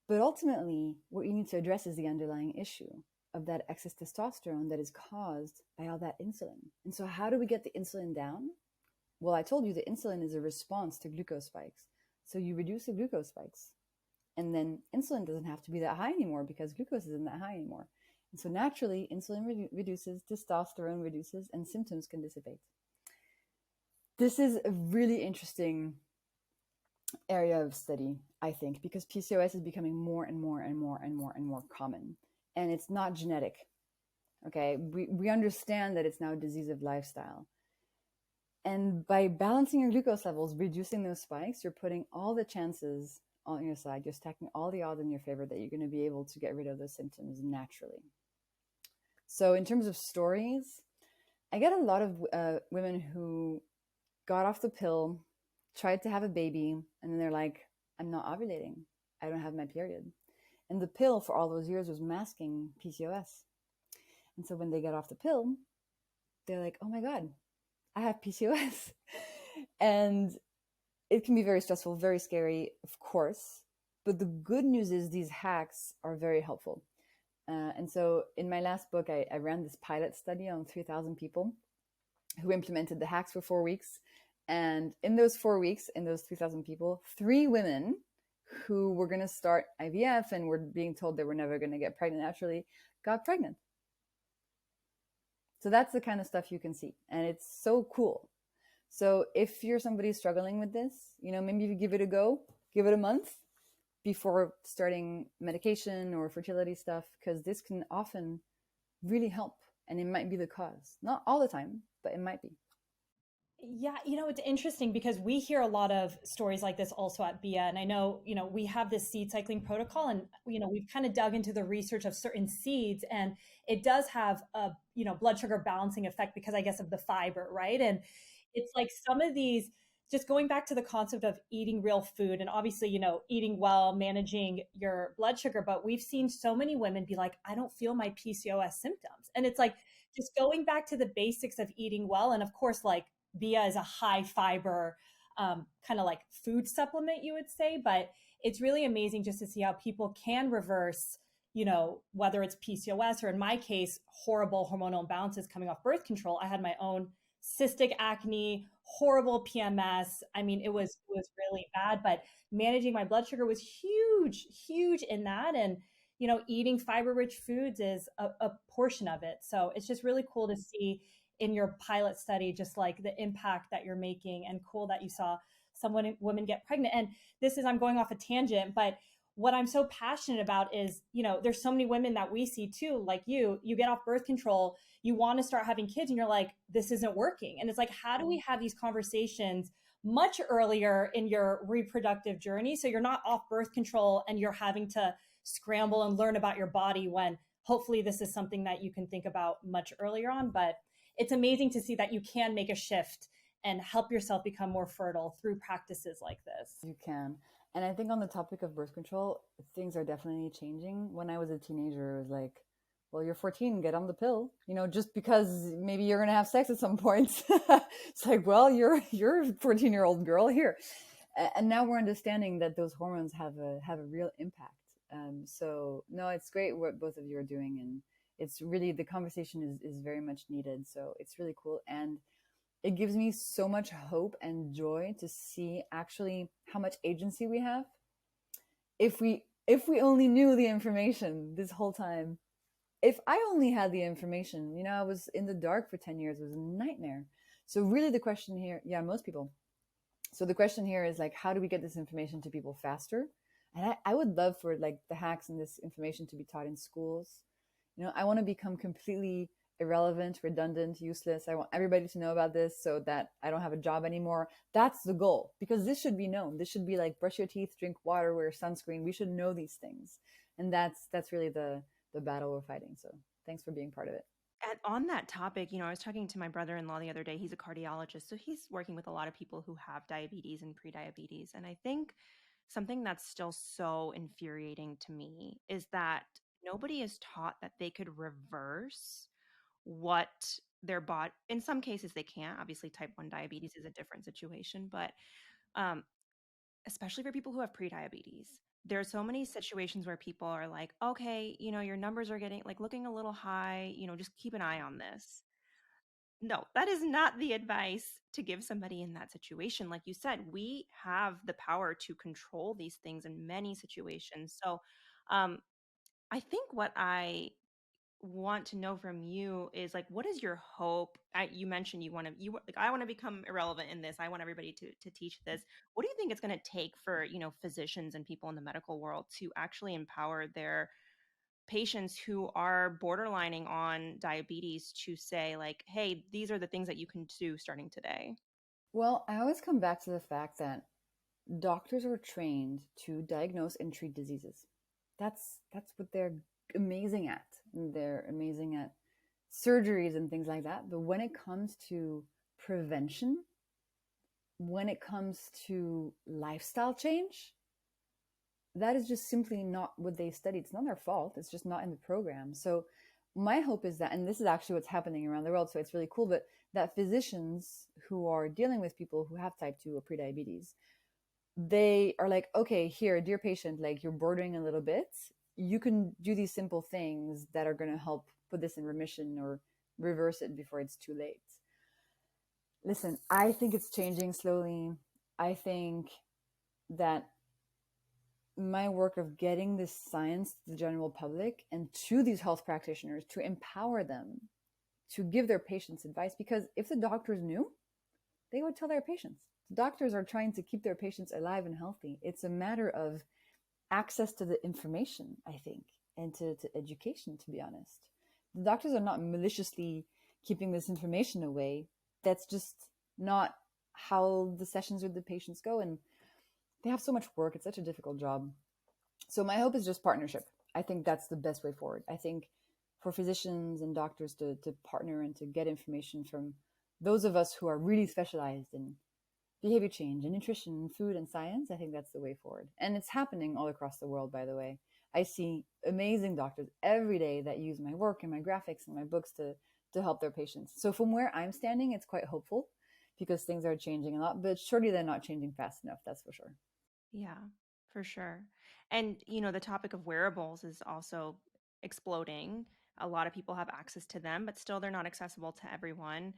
But ultimately, what you need to address is the underlying issue of that excess testosterone that is caused by all that insulin. And so how do we get the insulin down? Well, I told you the insulin is a response to glucose spikes. So you reduce the glucose spikes, and then insulin doesn't have to be that high anymore because glucose isn't that high anymore. And so naturally, insulin reduces, testosterone reduces, and symptoms can dissipate. This is a really interesting area of study, I think, because PCOS is becoming more and more and more and more and more common. And it's not genetic. Okay, we understand that it's now a disease of lifestyle. And by balancing your glucose levels, reducing those spikes, you're putting all the chances on your side. You're stacking all the odds in your favor that you're going to be able to get rid of those symptoms naturally. So in terms of stories, I get a lot of women who got off the pill, tried to have a baby, and then they're like, I'm not ovulating. I don't have my period. And the pill for all those years was masking PCOS. And so when they get off the pill, they're like, oh my God, I have PCOS. And it can be very stressful, very scary, of course. But the good news is these hacks are very helpful. And so in my last book, I ran this pilot study on 3,000 people who implemented the hacks for 4 weeks. And in those 4 weeks, in those 3,000 people, 3 women who were going to start IVF and were being told they were never going to get pregnant naturally got pregnant. So that's the kind of stuff you can see. And it's so cool. So if you're somebody struggling with this, maybe you give it a go, give it a month before starting medication or fertility stuff, because this can often really help. And it might be the cause. Not all the time, but it might be. Yeah, it's interesting because we hear a lot of stories like this also at beeya. And I know, we have this seed cycling protocol and, we've kind of dug into the research of certain seeds and it does have a, blood sugar balancing effect because I guess of the fiber, right? And it's like some of these, just going back to the concept of eating real food and obviously, eating well, managing your blood sugar. But we've seen so many women be like, I don't feel my PCOS symptoms. And it's like, just going back to the basics of eating well. And of course, like, beeya is a high fiber kind of like food supplement, you would say, but it's really amazing just to see how people can reverse, whether it's PCOS or in my case, horrible hormonal imbalances coming off birth control. I had my own cystic acne, horrible PMS. I mean, it was really bad, but managing my blood sugar was huge, huge in that. And, eating fiber rich foods is a portion of it. So it's just really cool to see in your pilot study, just like the impact that you're making, and cool that you saw women get pregnant. And I'm going off a tangent, but what I'm so passionate about is, there's so many women that we see too, like you get off birth control, you want to start having kids and you're like, this isn't working. And it's like, how do we have these conversations much earlier in your reproductive journey? So you're not off birth control and you're having to scramble and learn about your body when hopefully this is something that you can think about much earlier on. But it's amazing to see that you can make a shift and help yourself become more fertile through practices like this. You can. And I think on the topic of birth control, things are definitely changing. When I was a teenager, it was like, well, you're 14, get on the pill, just because maybe you're going to have sex at some point. It's like, well, you're a 14-year-old girl here. And now we're understanding that those hormones have a real impact. So no, it's great what both of you are doing. And it's really, the conversation is very much needed. So it's really cool. And it gives me so much hope and joy to see actually how much agency we have. If we only knew the information this whole time, if I only had the information, I was in the dark for 10 years, it was a nightmare. So really the question here, most people. So the question here is like, how do we get this information to people faster? And I would love for like the hacks and this information to be taught in schools. I want to become completely irrelevant, redundant, useless. I want everybody to know about this so that I don't have a job anymore. That's the goal, because this should be known. This should be like brush your teeth, drink water, wear sunscreen. We should know these things. And that's really the battle we're fighting. So thanks for being part of it. On that topic, I was talking to my brother-in-law the other day. He's a cardiologist, so he's working with a lot of people who have diabetes and prediabetes. And I think something that's still so infuriating to me is that nobody is taught that they could reverse what their body, in some cases they can't. Obviously, type 1 diabetes is a different situation, but especially for people who have prediabetes, there are so many situations where people are like, okay, your numbers are getting like looking a little high, just keep an eye on this. No, that is not the advice to give somebody in that situation. Like you said, we have the power to control these things in many situations. So I think what I want to know from you is like, what is your hope? You mentioned I want to become irrelevant in this. I want everybody to teach this. What do you think it's going to take for, physicians and people in the medical world to actually empower their patients who are borderlining on diabetes to say like, hey, these are the things that you can do starting today? Well, I always come back to the fact that doctors are trained to diagnose and treat diseases. That's what they're amazing at. They're amazing at surgeries and things like that. But when it comes to prevention, when it comes to lifestyle change, that is just simply not what they studied. It's not their fault. It's just not in the program. So my hope is that, and this is actually what's happening around the world, so it's really cool, but that physicians who are dealing with people who have type 2 or prediabetes, they are like, okay, here, dear patient, like you're bordering a little bit. you can do these simple things that are going to help put this in remission or reverse it before it's too late. Listen, I think it's changing slowly. I think that my work of getting this science to the general public and to these health practitioners to empower them to give their patients advice, because if the doctors knew, they would tell their patients. The doctors are trying to keep their patients alive and healthy. It's a matter of access to the information, I think, and to education, to be honest. The doctors are not maliciously keeping this information away. That's just not how the sessions with the patients go. And they have so much work. It's such a difficult job. So my hope is just partnership. I think that's the best way forward. I think for physicians and doctors to partner and to get information from those of us who are really specialized in behavior change and nutrition and food and science, I think that's the way forward. And it's happening all across the world, by the way. I see amazing doctors every day that use my work and my graphics and my books to help their patients. So from where I'm standing, it's quite hopeful because things are changing a lot, but surely they're not changing fast enough, that's for sure. Yeah, for sure. And, the topic of wearables is also exploding. A lot of people have access to them, but still they're not accessible to everyone.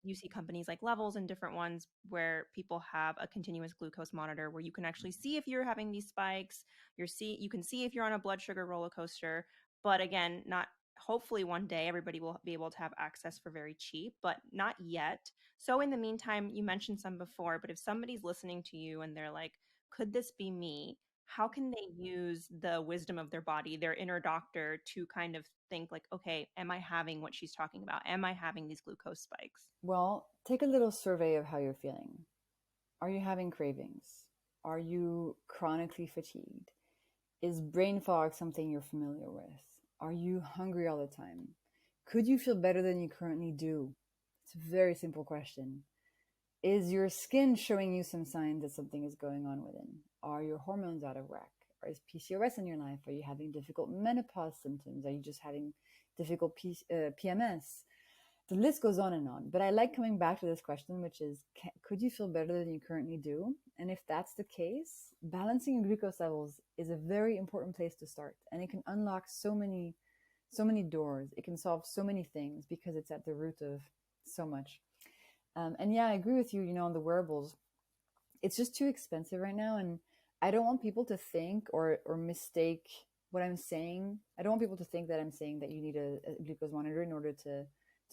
You see companies like Levels and different ones where people have a continuous glucose monitor where you can actually see if you're having these spikes. You can see if you're on a blood sugar roller coaster. But again, not hopefully one day everybody will be able to have access for very cheap, but not yet. So in the meantime, you mentioned some before, but if somebody's listening to you and they're like, could this be me? How can they use the wisdom of their body, their inner doctor, to kind of think like, okay, am I having what she's talking about? Am I having these glucose spikes? Well, take a little survey of how you're feeling. Are you having cravings? Are you chronically fatigued? Is brain fog something you're familiar with? Are you hungry all the time? Could you feel better than you currently do? It's a very simple question. Is your skin showing you some signs that something is going on within? Are your hormones out of whack? Or is PCOS in your life? Are you having difficult menopause symptoms? Are you just having difficult PMS? The list goes on and on. But I like coming back to this question, which is, could you feel better than you currently do? And if that's the case, balancing your glucose levels is a very important place to start. And it can unlock so many doors. It can solve so many things because it's at the root of so much. And yeah, I agree with you, on the wearables. It's just too expensive right now. And I don't want people to think or mistake what I'm saying. I don't want people to think that I'm saying that you need a glucose monitor in order to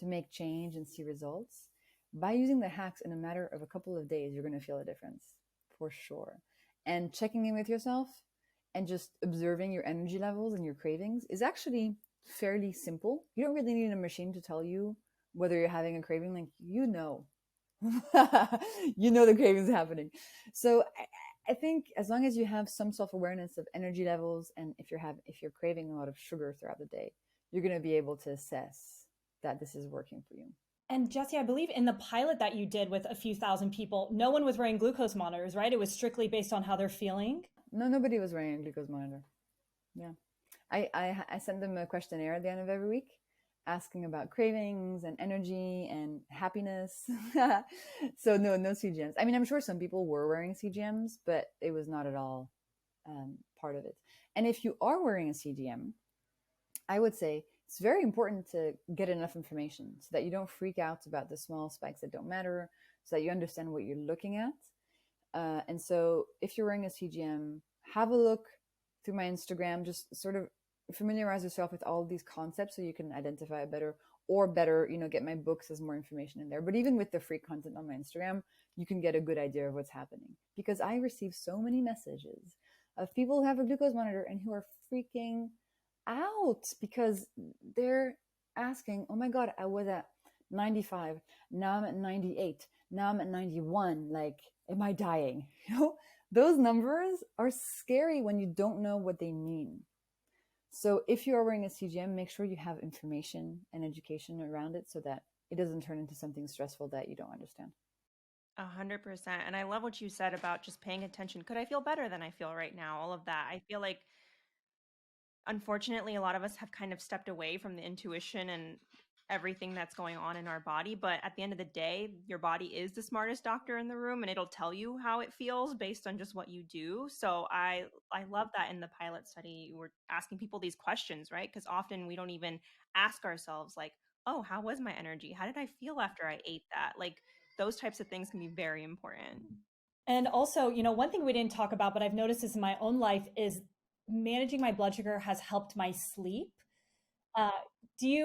make change and see results. By using the hacks in a matter of a couple of days, you're going to feel a difference for sure. And checking in with yourself and just observing your energy levels and your cravings is actually fairly simple. You don't really need a machine to tell you whether you're having a craving. Like, you know the cravings happening. So I think as long as you have some self-awareness of energy levels, and if you're craving a lot of sugar throughout the day, you're going to be able to assess that this is working for you. And Jessie, I believe in the pilot that you did with a few thousand people, no one was wearing glucose monitors, right? It was strictly based on how they're feeling. No, nobody was wearing a glucose monitor. Yeah. I send them a questionnaire at the end of every week asking about cravings and energy and happiness. So no CGMs. I mean, I'm sure some people were wearing CGMs, but it was not at all part of it. And if you are wearing a CGM, I would say it's very important to get enough information so that you don't freak out about the small spikes that don't matter, so that you understand what you're looking at. And so if you're wearing a CGM, have a look through my Instagram, just sort of familiarize yourself with all of these concepts so you can identify it better, or better, get my books as more information in there. But even with the free content on my Instagram, you can get a good idea of what's happening, because I receive so many messages of people who have a glucose monitor and who are freaking out because they're asking, oh my God, I was at 95, now I'm at 98, now I'm at 91, like, am I dying? Those numbers are scary when you don't know what they mean. So if you are wearing a CGM, make sure you have information and education around it so that it doesn't turn into something stressful that you don't understand. 100%. And I love what you said about just paying attention. Could I feel better than I feel right now? All of that. I feel like, unfortunately, a lot of us have kind of stepped away from the intuition and everything that's going on in our body. But at the end of the day, your body is the smartest doctor in the room, and it'll tell you how it feels based on just what you do. So I love that in the pilot study, we're asking people these questions, right? Because often we don't even ask ourselves, like, oh, how was my energy? How did I feel after I ate that? Like, those types of things can be very important. And also, one thing we didn't talk about, but I've noticed this in my own life, is managing my blood sugar has helped my sleep. Uh,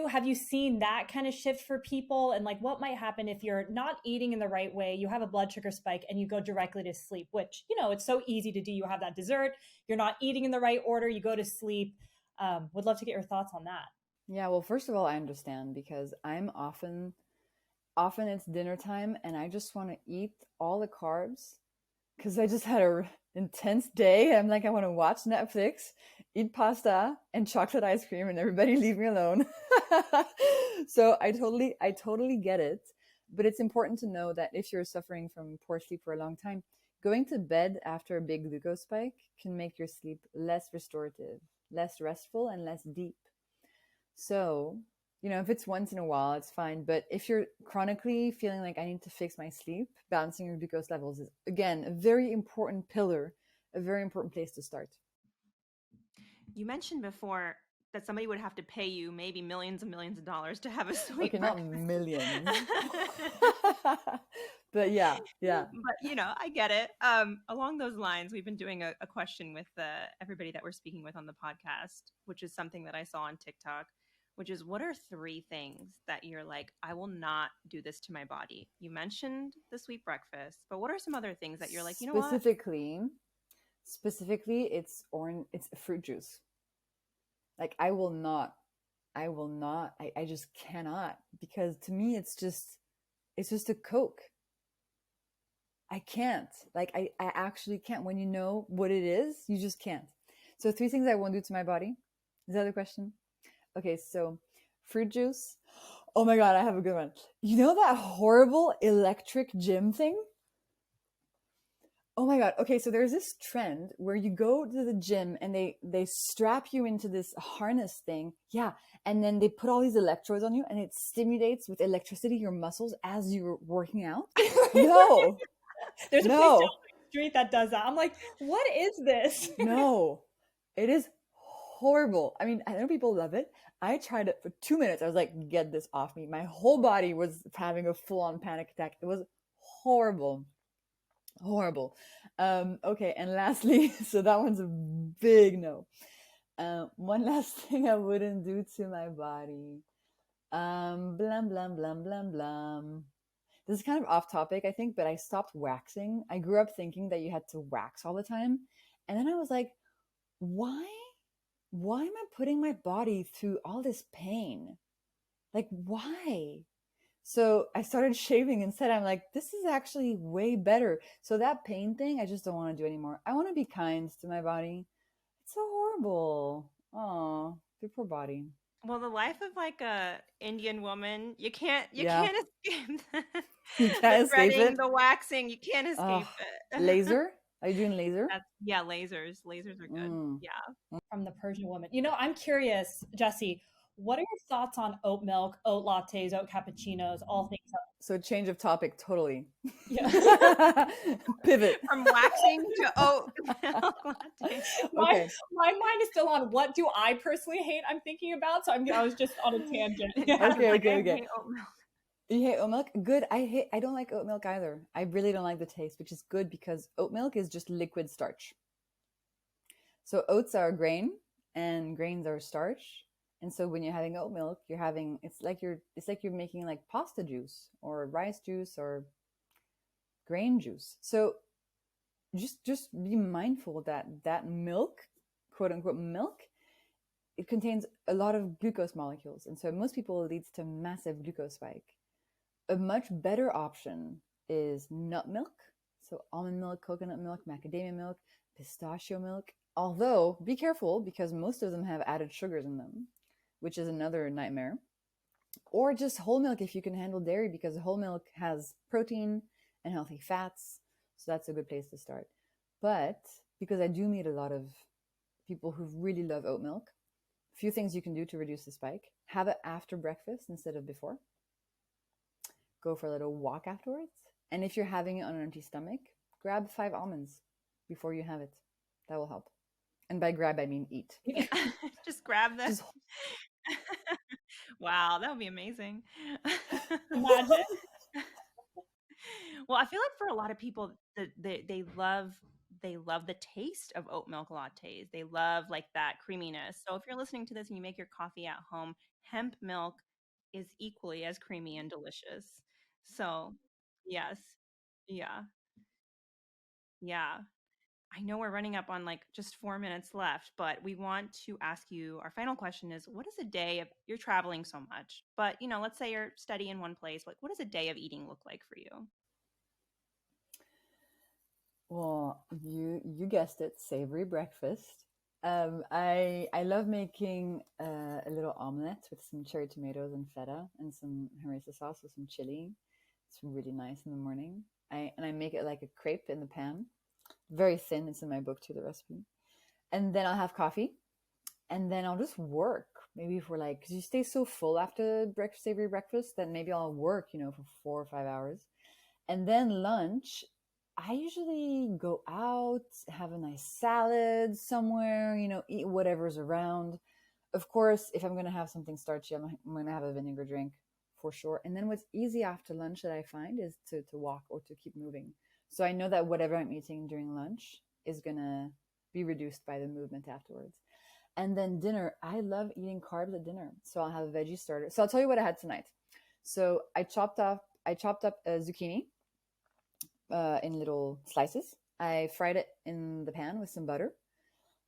have you seen that kind of shift for people? And like, what might happen if you're not eating in the right way, you have a blood sugar spike and you go directly to sleep, which, it's so easy to do. You have that dessert, you're not eating in the right order, you go to sleep. Would love to get your thoughts on that. Yeah, well, first of all, I understand because I'm often it's dinner time and I just want to eat all the carbs because I just had a intense day. I'm like, I want to watch Netflix, eat pasta and chocolate ice cream, and everybody leave me alone. So I totally get it. But it's important to know that if you're suffering from poor sleep for a long time, going to bed after a big glucose spike can make your sleep less restorative, less restful, and less deep. So, if it's once in a while, it's fine. But if you're chronically feeling like I need to fix my sleep, balancing your glucose levels is, again, a very important pillar, a very important place to start. You mentioned before that somebody would have to pay you maybe millions and millions of dollars to have a sweet Okay, breakfast. not millions. But yeah. But, I get it. Along those lines, we've been doing a question with everybody that we're speaking with on the podcast, which is something that I saw on TikTok, which is, what are 3 things that you're like, I will not do this to my body? You mentioned the sweet breakfast, but what are some other things that you're like, you know what? Specifically, it's fruit juice. Like I just cannot, because to me, it's just a Coke. I can't. Like I actually can't. When you know what it is, you just can't. So 3 things I won't do to my body. Is that the question? Okay, so fruit juice. Oh my God, I have a good one. You know that horrible electric gym thing? Oh my God. Okay, so there's this trend where you go to the gym and they strap you into this harness thing. Yeah. And then they put all these electrodes on you and it stimulates with electricity your muscles as you're working out. No. There's a place down the street that does that. I'm like, what is this? No. It is horrible. I mean, I know people love it. I tried it for 2 minutes. I was like, get this off me. My whole body was having a full-on panic attack. It was horrible. Okay, and lastly, so that one's a big no. One last thing I wouldn't do to my body. Blam, blam, blam, blam, blam. This is kind of off topic, I think, but I stopped waxing. I grew up thinking that you had to wax all the time. And then I was like, why am I putting my body through all this pain? Like, why? So I started shaving instead. I'm like, this is actually way better. So that pain thing, I just don't want to do anymore. I want to be kind to my body. It's so horrible. Oh, your poor body. Well, the life of like a Indian woman, you can't escape that. You can't escape threading, it. the waxing, you can't escape it. Laser? Are you doing laser? Yeah, lasers. Lasers are good. Yeah. From the Persian woman. I'm curious, Jessie, what are your thoughts on oat milk, oat lattes, oat cappuccinos, all things? So change of topic, totally. Yeah. Pivot. From waxing to oat milk latte. My mind is still on what do I personally hate I'm thinking about, so I was just on a tangent. Yeah. Okay. I hate oat milk. You hate oat milk? Good. I don't like oat milk either. I really don't like the taste, which is good because oat milk is just liquid starch. So oats are a grain and grains are starch. And so when you're having oat milk, it's like you're making like pasta juice or rice juice or grain juice. So just be mindful that milk, quote unquote milk, it contains a lot of glucose molecules. And so most people, it leads to massive glucose spike. A much better option is nut milk. So almond milk, coconut milk, macadamia milk, pistachio milk. Although be careful because most of them have added sugars in them, which is another nightmare. Or just whole milk if you can handle dairy, because whole milk has protein and healthy fats. So that's a good place to start. But because I do meet a lot of people who really love oat milk, A few things you can do to reduce the spike. Have it after breakfast instead of before. Go for a little walk afterwards. And if you're having it on an empty stomach, grab 5 almonds before you have it. That will help. And by grab, I mean eat. Just grab them. Just Wow, that would be amazing. Imagine. Well, I feel like for a lot of people, they love the taste of oat milk lattes. They love like that creaminess. So if you're listening to this and you make your coffee at home, hemp milk is equally as creamy and delicious. So, yes. Yeah. Yeah. I know we're running up on like just 4 minutes left, but we want to ask you, our final question is, what is a day of, you're traveling so much, but let's say you're steady in one place. Like, what does a day of eating look like for you? Well, you guessed it, savory breakfast. I love making a little omelette with some cherry tomatoes and feta and some harissa sauce with some chili. It's really nice in the morning. I make it like a crepe in the pan, very thin. It's in my book too, the recipe. And then I'll have coffee, and then I'll just work. Maybe for like, because you stay so full after savory breakfast that maybe I'll work, for 4 or 5 hours. And then lunch, I usually go out, have a nice salad somewhere, eat whatever's around. Of course, if I'm going to have something starchy, I'm going to have a vinegar drink for sure. And then what's easy after lunch that I find is to walk or to keep moving. So I know that whatever I'm eating during lunch is going to be reduced by the movement afterwards. And then dinner, I love eating carbs at dinner. So I'll have a veggie starter. So I'll tell you what I had tonight. So I chopped up a zucchini in little slices. I fried it in the pan with some butter.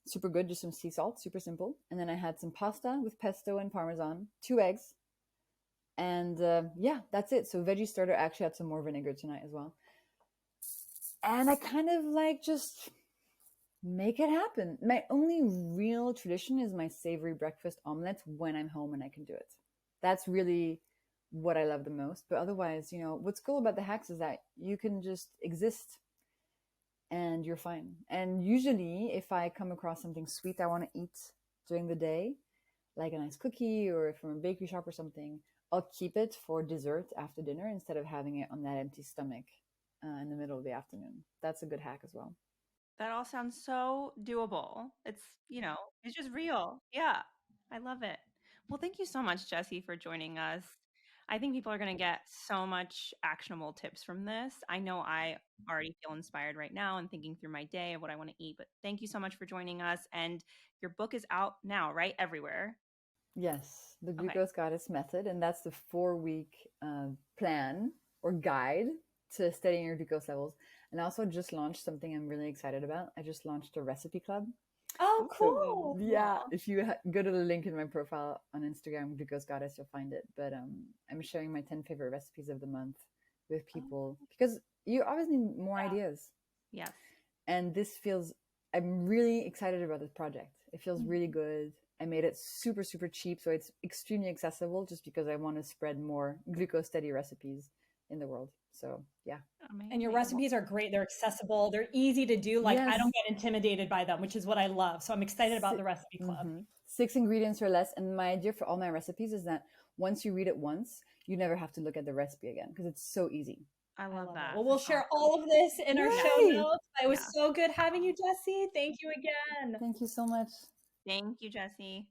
Super good, just some sea salt, super simple. And then I had some pasta with pesto and parmesan, 2 eggs. And yeah, that's it. So veggie starter. I actually had some more vinegar tonight as well. And I kind of like just make it happen. My only real tradition is my savory breakfast omelette when I'm home and I can do it. That's really what I love the most. But otherwise, what's cool about the hacks is that you can just exist and you're fine. And usually if I come across something sweet I want to eat during the day, like a nice cookie or from a bakery shop or something, I'll keep it for dessert after dinner instead of having it on that empty stomach in the middle of the afternoon. That's a good hack as well. That all sounds so doable. It's just real. Yeah. I love it. Well, thank you so much, Jessie, for joining us. I think people are going to get so much actionable tips from this. I know I already feel inspired right now and thinking through my day of what I want to eat, but thank you so much for joining us. And your book is out now, right? Everywhere. Yes, the Glucose Goddess Method, and that's the 4-week plan or guide to studying your glucose levels. And I also just launched something I'm really excited about. I just launched a recipe club. Oh, cool. So, yeah, if you go to the link in my profile on Instagram, Glucose Goddess, you'll find it. But I'm sharing my 10 favorite recipes of the month with people because you always need more ideas. Yes. And I'm really excited about this project. It feels really good. I made it super, super cheap. So it's extremely accessible just because I want to spread more glucose steady recipes in the world. So yeah. And your recipes are great. They're accessible. They're easy to do. Like, yes. I don't get intimidated by them, which is what I love. So I'm excited about the recipe club. 6 ingredients or less. And my idea for all my recipes is that once you read it once, you never have to look at the recipe again because it's so easy. I love that. Well, we'll share all of this in our show notes. It was so good having you, Jessie. Thank you again. Thank you so much. Thank you, Jessie.